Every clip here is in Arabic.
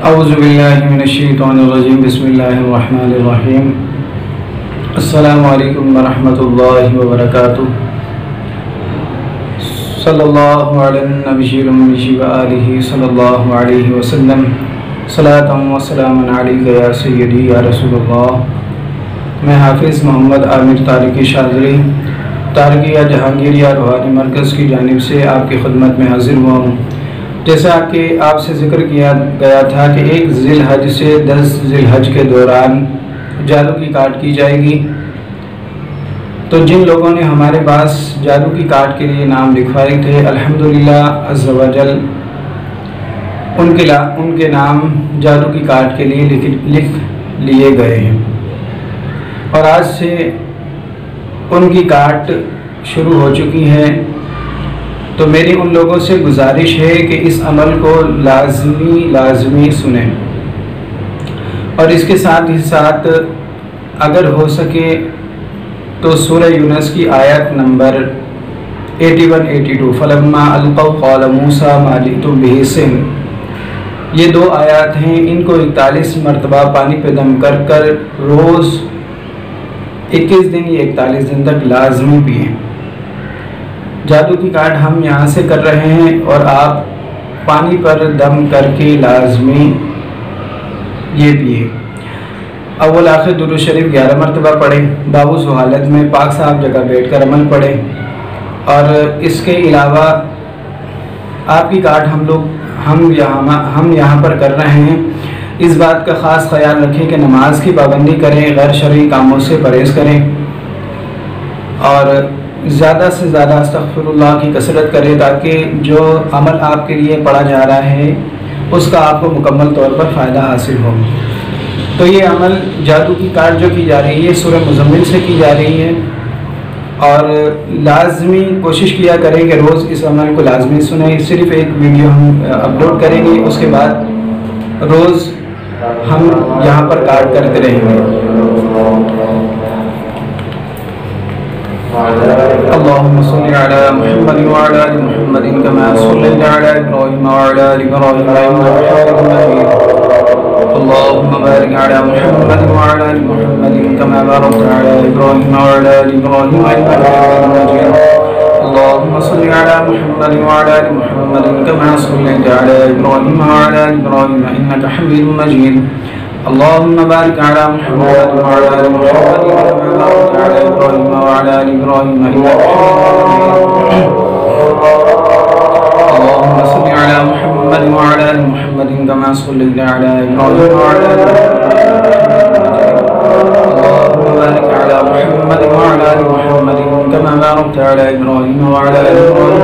اعوذ باللہ من الشیطان الرجیم بسم اللہ الرحمن الرحیم السلام علیکم ورحمۃ اللہ وبرکاتہ صلی اللہ علی النبی الأمی وآلہ صلی اللہ علیہ وسلم صلاۃ و سلام علیک یا سیدی یا رسول اللہ۔ میں حافظ محمد عامر تاریخی شازلی تارقیہ جہانگیریا روحانی مرکز کی جانب سے آپ کی خدمت میں حاضر ہوا ہوں۔ جیسا کہ آپ سے ذکر کیا گیا تھا کہ 1 ذلحج سے 10 ذلحج کے دوران جادو کی کاٹ کی جائے گی، تو جن لوگوں نے ہمارے پاس جادو کی کاٹ کے لیے نام لکھوائے تھے الحمدللہ عز و جل ان کے نام جادو کی کاٹ کے لیے لکھ لیے گئے ہیں، اور آج سے ان کی کاٹ شروع ہو چکی ہے۔ تو میری ان لوگوں سے گزارش ہے کہ اس عمل کو لازمی سنیں، اور اس کے ساتھ ہی ساتھ اگر ہو سکے تو سورہ یونس کی آیت نمبر 81-82 فلما القوا قال موسیٰ ما جئتم بہ سحر، یہ 2 آیات ہیں، ان کو 41 مرتبہ پانی پہ دم کر کر روز 21 دن یا 41 دن تک لازمی پئیں۔ جادو کی کاٹ ہم یہاں سے کر رہے ہیں، اور آپ پانی پر دم کر کے لازمی یہ پیے۔ اول آخر درود شریف 11 مرتبہ پڑھیں، باوضو حالت میں پاک صاف جگہ بیٹھ کر عمل پڑھیں، اور اس کے علاوہ آپ کی کاٹ ہم یہاں پر کر رہے ہیں، اس بات کا خاص خیال رکھیں کہ نماز کی پابندی کریں، غیر شرعی کاموں سے پرہیز کریں، اور زیادہ سے زیادہ استغفر اللہ کی کثرت کریں، تاکہ جو عمل آپ کے لیے پڑھا جا رہا ہے اس کا آپ کو مکمل طور پر فائدہ حاصل ہو۔ تو یہ عمل جادو کی کاٹ جو کی جا رہی ہے سورہ مزمل سے کی جا رہی ہے، اور لازمی کوشش کیا کریں کہ روز اس عمل کو لازمی سنیں۔ صرف ایک ویڈیو ہم اپلوڈ کریں گے، اس کے بعد روز ہم یہاں پر کاٹ کرتے رہیں گے۔ اللهم صل على محمد وعلى آل محمد كما صليت على إبراهيم وعلى آل إبراهيم إنك حميد مجيد۔ اللهم بارك على محمد وعلى آل محمد كما باركت على إبراهيم وعلى آل إبراهيم إنك حميد مجيد۔ اللهم صل على محمد وعلى آل محمد كما صليت على إبراهيم وعلى آل إبراهيم إنك حميد مجيد۔ اللهم بارك على محمد وعلى آل محمد كما باركت على إبراهيم وعلى آل إبراهيم إنك حميد مجيد۔ اللهم صل على محمد وعلى آل محمد كما صليت على إبراهيم وعلى آل إبراهيم اللهم بارك على محمد وعلى آل محمد كما باركت على إبراهيم وعلى آل إبراهيم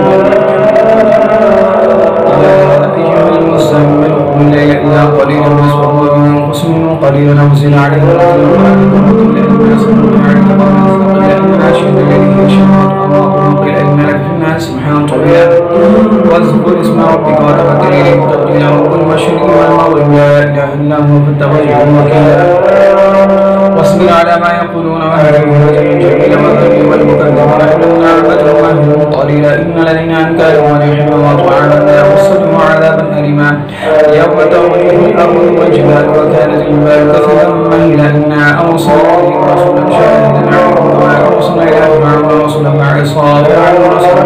أيها المزمل قم الليل إلا قليلا نصفه أو انقص منه قليلا أو زد عليه ورتل القرآن سبحان طويلا واذكر اسم ربك وتبتل إليه تبتيلا رب المشرق والمغرب لا إله إلا هو فاتخذه وكيلا واصبر على ما يقولون واهجرهم جميلا وذرني والمكذبين إنهم عباد الله قليلا إن لدينا أنكالا ونحن وطعاما يمسهم عذابا أليما يوم ترميهم الأرض والجبال وكانت الجبال كثيبا مهيلا إنا أرسلنا إليهم رسولا شاهدا عليهم كما أرسلنا إلى فرعون رسولا صالحا ورسولا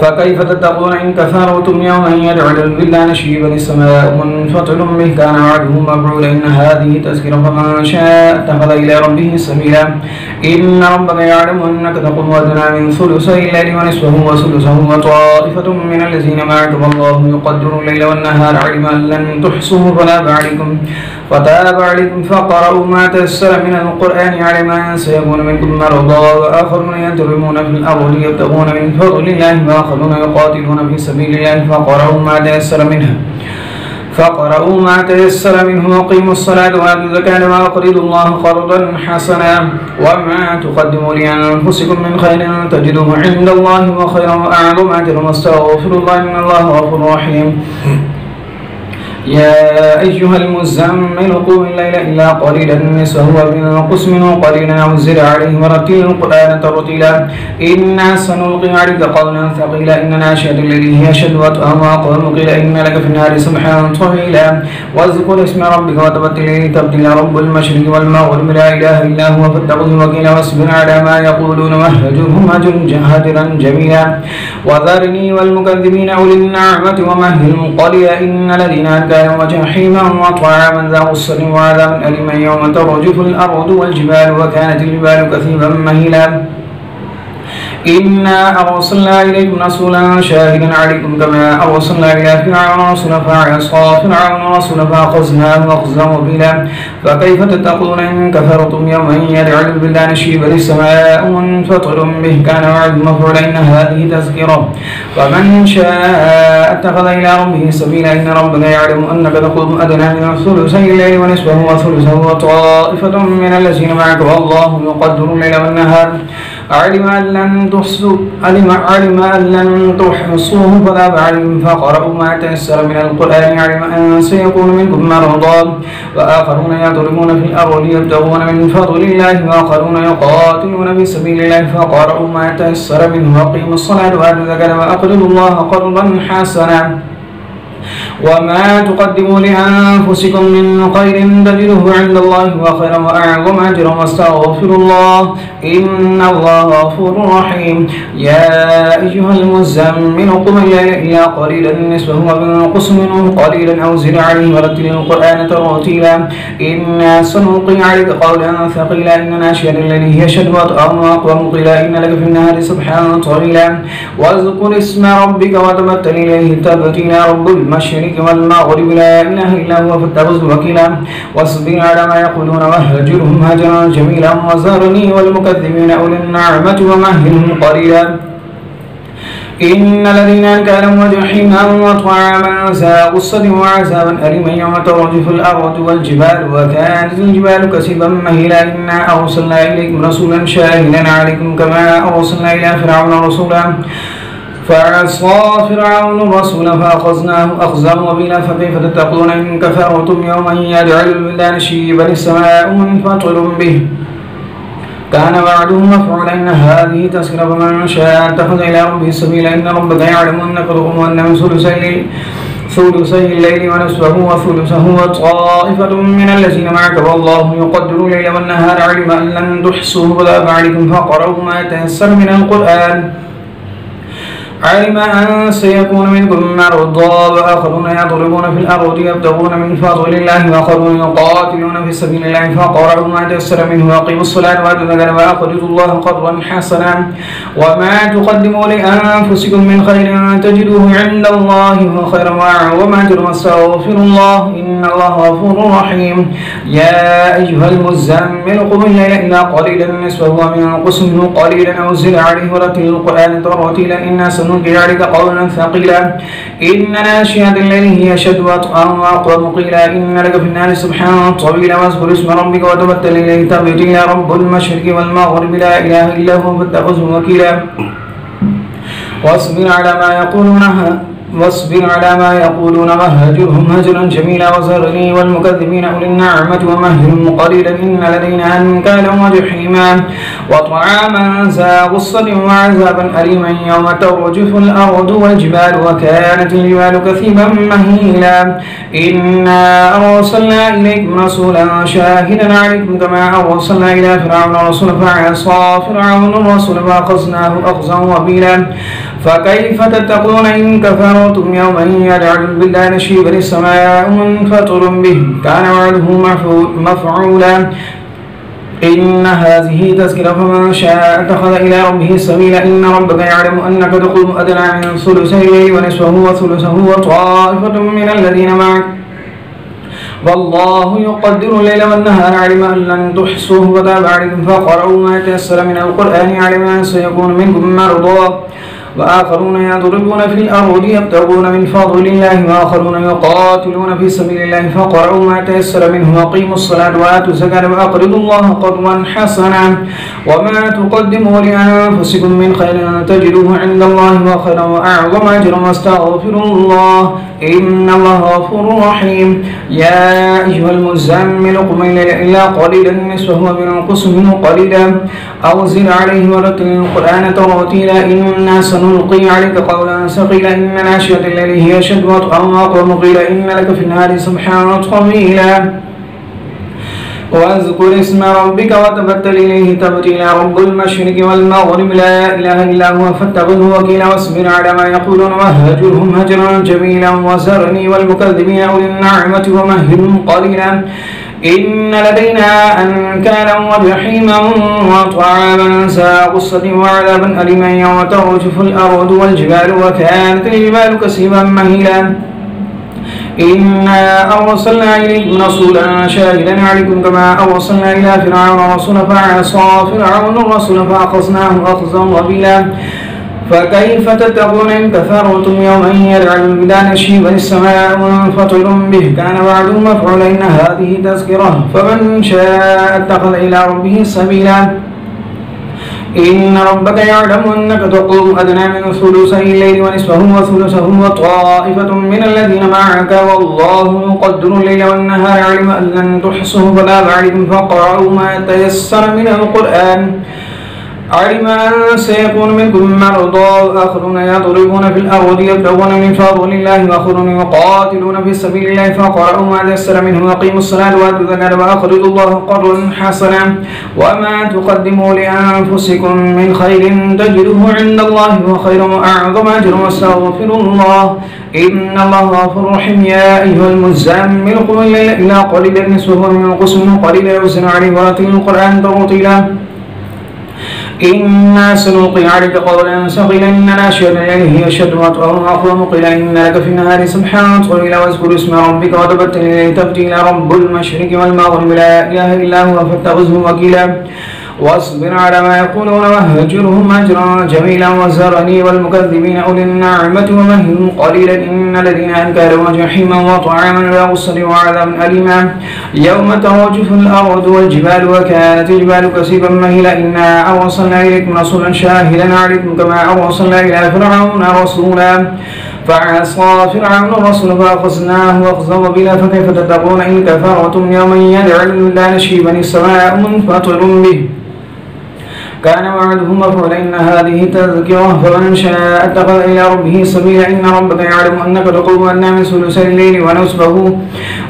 فكيف تتقون إن كفرتم يوما يجعل الولدان شيبا السماء منفطر به كان وعده مفعولا إن هذه تذكرة فمن شاء اتخذ إلى ربه سبيلا إن ربك يعلم أنك تقوم أدنى من ثلثي الليل ونصفه وثلثه وطائفة من الذين معك والله يقدر الليل والنهار علم أن لن تحصوه فتاب عليكم فقرأوا ما تيسر من القرآن علما سيكون منكم مرضى وآخرون يضربون في الأرض يبتغون من فضل الله وآخرون يقاتلون في سبيل الله فقرأوا ما تيسر منه وقيموا الصلاة وآتوا الزكاة وأقرضوا الله قرضا حسنا وما تقدموا لأنفسكم من خير تجدوه عند الله وخيرا وأعظم أجرا واستغفروا الله إن الله غفور رحيم۔ يا أيها المزمل قم الليل إلا قليلا نصفه وانقص منه قليلا أو زد عليه ورتل القرآن ترتيلا إنا سنلقي عليك قولا ثقيلا إن ناشئة الليل هي شدوة وقوم قيل إن لك في النار سبحا طويلا واذكر اسم ربك وتبتل إليه تبتيلا رب المشرق والمغرب لا إله إلا هو فاتقه وكيلا واصبر على ما يقولون واهجرهم هجرا جميلا وذرني والمكذبين أولي النعمة ومهلهم قليلا إن الذين كانوا وجحيما وطعاما ذا غصة وعذابا أليما يوم ترجف الأرض والجبال وكانت الجبال كثيبا مهيلا إنا أرسلنا إليكم رسولا شاهدا عليكم كما أرسلنا إلى فرعون رسولا فعصى فرعون رسولا فأخذناه أخذا وبيلا فكيف تتقون إن كفرتم يوما يجعل البلدان شيبا السماء منفطر به كان وعد مفعولا إن هذه تذكرة فمن شاء اتخذ إلى ربه سبيلا إن ربك يعلم أنك تقوم أدنى من ثلثي الليل ونصفه وثلثه وطائفة من الذين معك والله يقدر الليل والنهار علم أن لن تحصوه فذهب عليهم فقرأوا ما تيسر من القرآن علم أن سيكون منكم مرضى وآخرون يضربون في الأرض يبتغون من فضل الله وآخرون يقاتلون في سبيل الله فقرأوا ما تيسر منه وأقيموا الصلاة وآتوا الزكاة وأقرضوا الله قرضا حسنا وما تقدموا لأنفسكم من خير تجده عند الله وخيرا وأعظم أجرا واستغفروا الله إن الله غفور رحيم يا أيها المزمل قم الليل إلا قليلا نصفه وانقص منه قليلا أو زد عليه ورتل القرآن ترتيلا إنا سنلقي عليك قولا ثقيلا إن ناشئة الليل هي شدوة وأقوم قيلا إن لك في النهار سبحا طويلا واذكر اسم ربك وتبتل إليه تبتيلا رب المشرق والمغرب لا إله إلا هو فاتخذه وكيلا واصبر على ما يقولون واهجرهم هجرا جميلا وذرني والمكذبين أولي النعمة ومهلهم قليلا إن الذين كانوا وجحيما وطعاما ذا غصة وعذابا أليما يوم ترجف الأرض والجبال وكانت الجبال كثيبا مهيلا إنا أرسلنا إليكم رسولا شاهدا عليكم كما أرسلنا إلى فرعون رسولا فعصى فرعون الرسول فأخذناه أخذا وبيلا فكيف تتقون إن كفرتم يوما يجعل البلدان شيبا السماء منفطر به كان وعده مفعولا إن هذه تذكرة فمن شاء اتخذ إلى ربه سبيلا إن ربك يعلم أنك تقوم أن من ثلثي الليل ونصفه وثلثه وطائفة من الذين معك والله يقدر الليل والنهار علم أن لن تحصوه فذهب عليكم فقرأوا ما تيسر من القرآن علم أن سيكون منكم مرضى وآخرون يضربون في الأرض يبتغون من فضل الله وآخرون يقاتلون في سبيل الله فقرأوا ما تيسر منه وأقيموا الصلاة وآتوا الزكاة وأقرضوا الله قرضا حسنا وما تقدموا لأنفسكم من خير تجدوه عند الله هو خيرا وأعظم أجرا واستغفروا الله إن الله غفور رحيم يا أيها المزمل قم الليل إلا قليلا نصفه وانقص منه قليلا أو زد عليه ورتل القرآن ترتيلا إنا سنلقي عليك قولا ثقيلا إن ناشئة الليل هي شدوة وأقوم قيلا إن لك في النار سبحا طويلا واذكر اسم ربك وتبتل إليه تبتيلا رب المشرق والمغرب لا إله إلا هو فاتخذه وكيلا واصبر على ما يقولون وهجرهم هجرا جميلا وذرني والمكذبين أولي النعمة ومهلهم قليلا إن لدينا أنكالا وجحيما وطعاما ذا غصة وعذابا أليما يوم ترجف الأرض والجبال وكانت الجبال كثيبا مهيلا إنا أرسلنا إليكم رسولا شاهدا عليكم كما أرسلنا إلى فرعون رسولا فعصى فرعون الرسول فأخذناه أخذا وبيلا فكيف تتقون إن كفرتم يوما يجعل البلدان شيبا السماء منفطر به كان وعده مفعولا إن هذه تذكرة فمن شاء اتخذ إلى ربه سبيلا إن ربك يعلم أنك تقوم أدنى من ثلثي الليل ونصفه وثلثه وطائفة من الذين معك والله يقدر الليل والنهار علم أن لن تحصوه فتاب عليكم فقرأوا ما تيسر من القرآن علم أن سيكون منكم مرضى وآخرون يضربون في الأرض يبتغون من فضل الله وآخرون يقاتلون في سبيل الله فاقرؤوا ما تيسر منه وأقيموا الصلاة وآتوا الزكاة وأقرضوا الله قرضا حسنا وما تقدموا لأنفسكم من خير تجدوه عند الله وخيرا وأعظم أجرا واستغفروا الله إن الله غفور رحيم. يا أيها المزمل قم الليل إلا قليلا نصفه وانقص منه قليلا أو زد عليه ورتل القرآن ترتيلا إنا سنلقي عليك قولا ثقيلا إن ناشئة الليل هي أشد وطئا وأقوم قيلا إن لك في النهار سبحا طويلا واذكر اسم ربك وتبتل إليه تبتيلا رب المشرق والمغرب لا إله إلا هو فاتخذه وكيلا واصبر على ما يقولون وهجرهم هجرا جميلا وذرني والمكذبين أولي النعمة ومهلهم قليلا إن لدينا أنكالا وجحيما وطعاما ذا غصة وعذابا أليما يوم ترجف الأرض والجبال وكانت الجبال كثيبا مهيلا إنا أرسلنا إليكم رسولا شاهدا عليكم كما أرسلنا إلى فرعون رسولا فعصى فرعون الرسول فأخذناه أخذا وبيلا فكيف تتقون إن كفرتم يوما يجعل البلدان شيبا السماء منفطر به كان وعده مفعولا إن هذه تذكرة فمن شاء اتخذ إلى ربه سبيلا إن ربك يعلم أنك تقوم أدنى من ثلثي الليل ونصفه وثلثه وطائفة من الذين معك والله يقدر الليل والنهار علم أن لن تحصوا فلا عليكم فاقرؤوا ما تيسر من القرآن علم أن سيكون منكم مرضى وآخرون يضربون في الأرض يبتغون من فضل الله وآخرون يقاتلون في سبيل الله فاقرؤوا ما تيسر منه وأقيموا الصلاة وآتوا الزكاة وأقرضوا الله قرضا حسنا وما تقدموا لأنفسكم من خير تجدوه عند الله وخيرا وأعظم أجرا واستغفروا الله إن الله غفور رحيم. يا أيها المزمل قم الليل إلا قليلا نصفه وانقص منه قليلا وزد عليه ورتل القرآن ترتيلا إنا سنلقي عليك قولا ثقيلا إن ناشئة الليل هي أشد وطئا وأقوم قيلا إن لك في النهار سبحا طويلا واذكر اسم ربك وتبتل إليه تبتيلا رب المشرق والمغرب لا إله إلا هو فاتخذه وكيلا واصبر على ما يقولون وهجرهم هجرا جميلا وذرني والمكذبين أولي النعمة ومهلهم قليلا إن الذين أنكروا جحيما وطعاما ذا غصة وعذابا أليما يوم ترجف الأرض والجبال وكانت الجبال كثيبا مهيلا إنا أرسلنا إليكم رسولا شاهدا عليكم كما أرسلنا إلى فرعون رسولا فعصى فرعون الرسول فأخذناه أخذا وبلا فكيف تتقون إن كفرتم يوما يجعل البلدان شيبا السماء منفطر به كان وعده مفعولا إن هذه تذكرة فمن شاء اتخذ إلى ربه سبيلا إن ربك يعلم أنك تقوم أدنى من ثلثي الليل ونصفه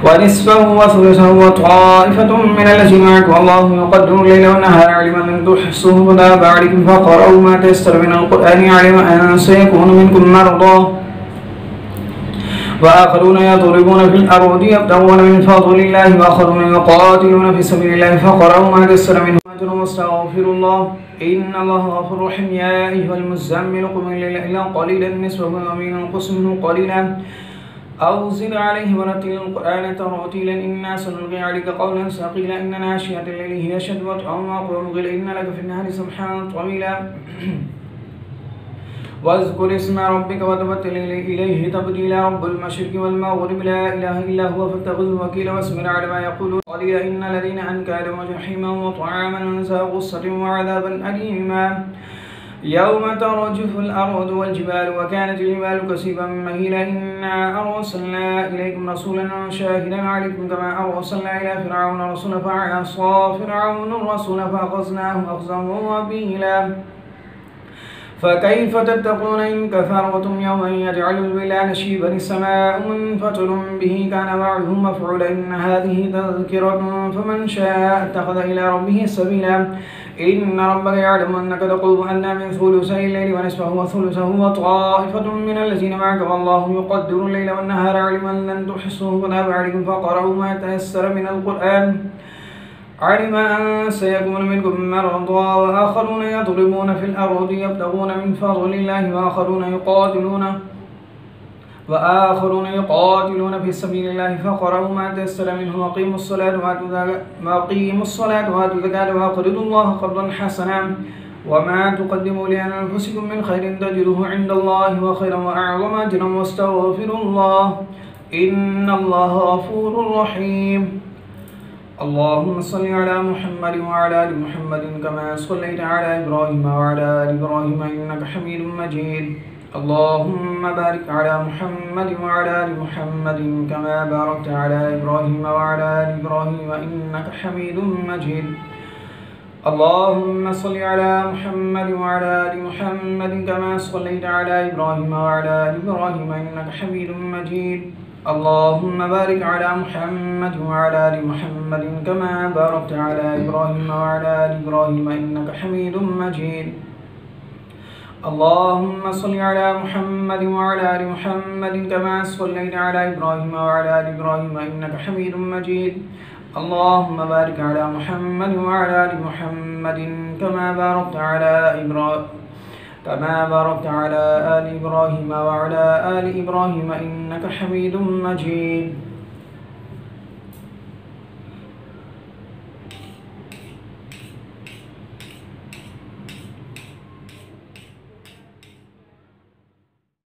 وثلثه وطائفة من الذين معك والله يقدر الليل والنهار علم أن تحصوه فتاب عليكم فاقرؤوا ما تيسر من القرآن علم أن سيكون منكم مرضى وآخرون يضربون في الأرض يبتغون من فضل الله وآخرون يقاتلون في سبيل الله فاقرؤوا ما تيسر منه واستغفروا الله إن الله غفور رحيم. يا أيها المزمل قم الليل إلا قليلا نصفه وانقص منه قليلا أو زد عليه ورتل القرآن ترتيلا إنا سنلقي عليك قولا ثقيلا إن ناشئة الليل هي أشد وطئا وأقوم قيلا إن لك في النهار سبحا طويلا واذكر اسم ربك وتبتل إليه تبتيلا رب المشرق والمغرب لا إله إلا هو فاتخذه وكيلا واصبر على ما يقولون قليلا إن الذين أنكروا وجحيما وطعاما ذا غصة وعذابا أليما يوم ترجف الأرض والجبال وكانت الجبال كثيبا مهيلا إنا أرسلنا إليكم رسولا شاهدا عليكم كما أرسلنا إلى فرعون رسولا فعصى فرعون الرسول فأخذناه أخذا وبيلا فكيف تتقون إن كفرتم يوما يجعل البلدان شيبا السماء منفطر به كان وعده مفعولا إن هذه تذكرة فمن شاء اتخذ إلى ربه سبيلا إن ربك يعلم أنك تقوم أدنى من ثلثي الليل ونصفه وثلثه وطائفة من الذين معك والله يقدر الليل والنهار علم أن لن تحصوه فتاب عليكم فاقرؤوا ما تيسر من القرآن علم أن سيكون منكم مرضى وآخرون يضربون في الأرض يبتغون من فضل الله وآخرون يقاتلون في سبيل الله فاقرؤوا ما تيسر منه وأقيموا الصلاة وآتوا الزكاة وأقرضوا الله قرضا حسنا وما تقدموا لأنفسكم من خير تجدوه عند الله وخيرا وأعظم أجرا واستغفروا الله إن الله غفور رحيم. اللهم صل على محمد وعلى آل محمد كما صليت على إبراهيم وعلى آل إبراهيم إنك حميد مجيد. اللهم بارك على محمد وعلى آل محمد كما باركت على إبراهيم وعلى آل إبراهيم إنك حميد مجيد. اللهم صل على محمد وعلى آل محمد كما صليت على إبراهيم وعلى آل إبراهيم إنك حميد مجيد. اللهم بارك على محمد وعلى آل محمد كما باركت على إبراهيم وعلى آل إبراهيم إنك حميد مجيد. اللهم صل على محمد وعلى آل محمد كما صليت على إبراهيم وعلى آل إبراهيم إنك حميد مجيد. اللهم بارك على محمد وعلى آل محمد كما باركت على آل إبراهيم وعلى آل إبراهيم إنك حميد مجيد.